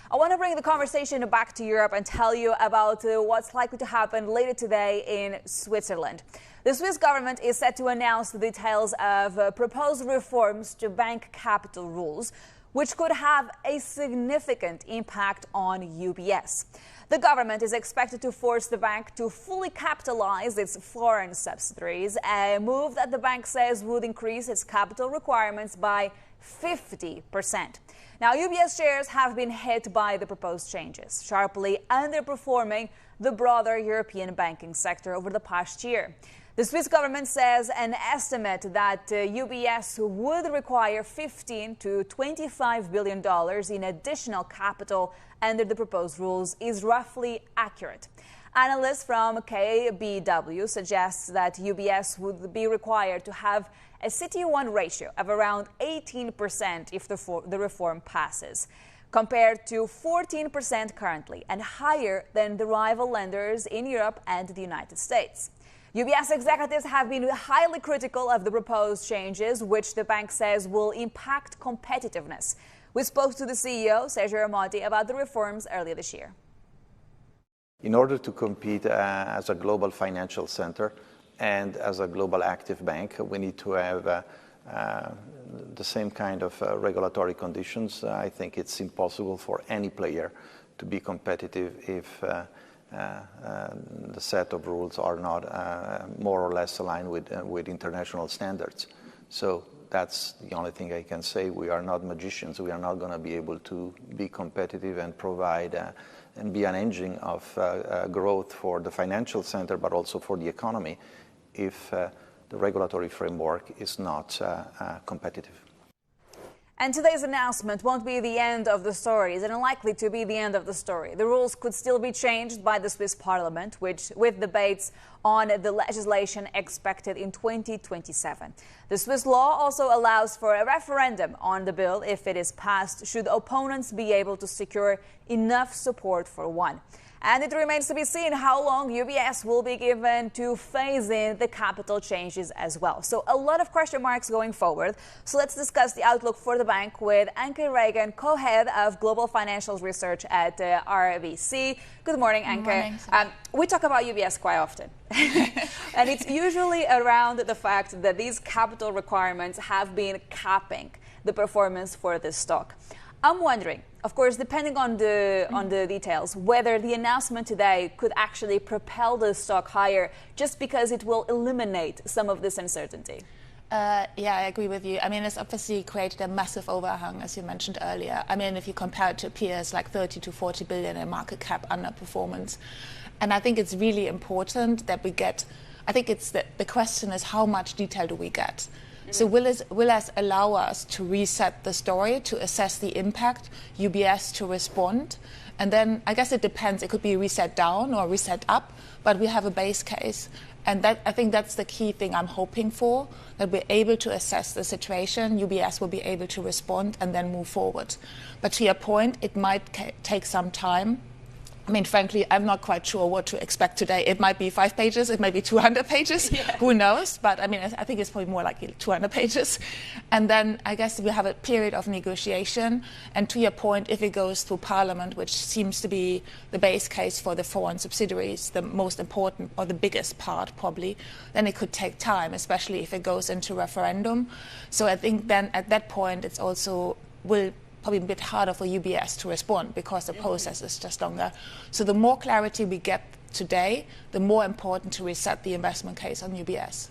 I want to bring the conversation back to Europe and tell you about what's likely to happen later today in Switzerland. The Swiss government is set to announce the details of proposed reforms to bank capital rules, which could have a significant impact on UBS. The government is expected to force the bank to fully capitalize its foreign subsidiaries, a move that the bank says would increase its capital requirements by 50%. Now, UBS shares have been hit by the proposed changes, sharply underperforming the broader European banking sector over the past year. The Swiss government says an estimate that UBS would require $15 to $25 billion in additional capital under the proposed rules is roughly accurate. Analysts from KBW suggests that UBS would be required to have a CET1 ratio of around 18% if the reform passes, compared to 14% currently and higher than the rival lenders in Europe and the United States. UBS executives have been highly critical of the proposed changes, which the bank says will impact competitiveness. We spoke to the CEO, Sergio Ermotti, about the reforms earlier this year. In order to compete as a global financial center and as a global active bank, we need to have the same kind of regulatory conditions. I think it's impossible for any player to be competitive if the set of rules are not more or less aligned with international standards. So that's the only thing I can say. We are not magicians. We are not going to be able to be competitive and provide and be an engine of growth for the financial center, but also for the economy, if the regulatory framework is not competitive. And today's announcement won't be the end of the story. It's unlikely to be the end of the story. The rules could still be changed by the Swiss Parliament, with debates on the legislation expected in 2027. The Swiss law also allows for a referendum on the bill if it is passed, should opponents be able to secure enough support for one. And it remains to be seen how long UBS will be given to phase in the capital changes as well. So a lot of question marks going forward. So let's discuss the outlook for the bank with Anke Reingen, co-head of Global Financials Research at RBC. Good morning, Anke. Good morning. We talk about UBS quite often. And it's usually around the fact that these capital requirements have been capping the performance for this stock. I'm wondering, of course, depending on the details, whether the announcement today could actually propel the stock higher just because it will eliminate some of this uncertainty. Yeah, I agree with you. I mean, it's obviously created a massive overhang, as you mentioned earlier. I mean, if you compare it to peers, like 30 to 40 billion in market cap underperformance. And I think it's really important that we get, I think it's the question is how much detail do we get? So will it allow us to reset the story, to assess the impact, UBS to respond? And then I guess it depends. It could be reset down or reset up, but we have a base case. And that, I think that's the key thing I'm hoping for, that we're able to assess the situation, UBS will be able to respond and then move forward. But to your point, it might take some time. I mean, frankly, I'm not quite sure what to expect today. It might be 5 pages, it might be 200 pages, Who knows? But I mean, I think it's probably more like 200 pages. And then I guess we have a period of negotiation. And to your point, if it goes through Parliament, which seems to be the base case for the foreign subsidiaries, the most important or the biggest part probably, then it could take time, especially if it goes into referendum. So I think then at that point, it's also will probably a bit harder for UBS to respond because the process is just longer. So the more clarity we get today, the more important to reset the investment case on UBS.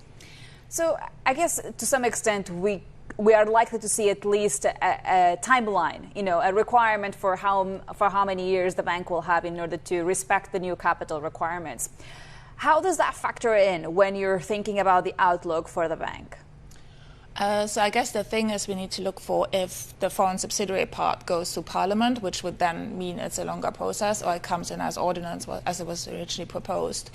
So I guess to some extent we are likely to see at least a timeline, a requirement for how many years the bank will have in order to respect the new capital requirements. How does that factor in when you're thinking about the outlook for the bank? So I guess the thing is we need to look for if the foreign subsidiary part goes to Parliament, which would then mean it's a longer process, or it comes in as ordinance as it was originally proposed.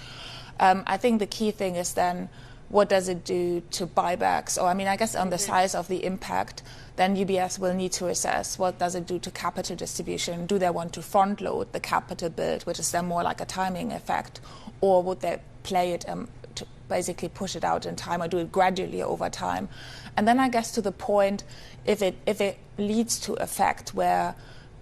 I think the key thing is then what does it do to buybacks? Or I mean, I guess on the size of the impact, then UBS will need to assess what does it do to capital distribution. Do they want to front load the capital build, which is then more like a timing effect, or would they play it to basically push it out in time or do it gradually over time? And then I guess to the point, if it leads to effect where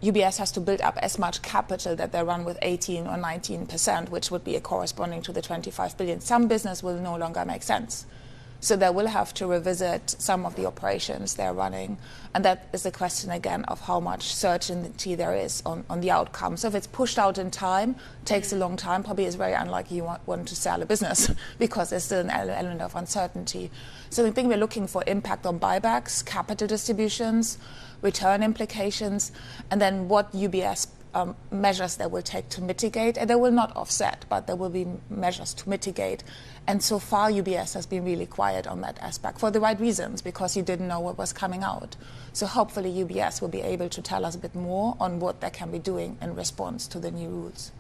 UBS has to build up as much capital that they run with 18 or 19%, which would be corresponding to the 25 billion. Some business will no longer make sense. So they will have to revisit some of the operations they're running. And that is a question, again, of how much certainty there is on the outcome. So if it's pushed out in time, takes a long time, probably it's very unlikely you want to sell a business because there's still an element of uncertainty. So I think we're looking for impact on buybacks, capital distributions, return implications, and then what UBS measures they will take to mitigate. And they will not offset, but there will be measures to mitigate. And so far, UBS has been really quiet on that aspect for the right reasons, because you didn't know what was coming out. So hopefully UBS will be able to tell us a bit more on what they can be doing in response to the new rules.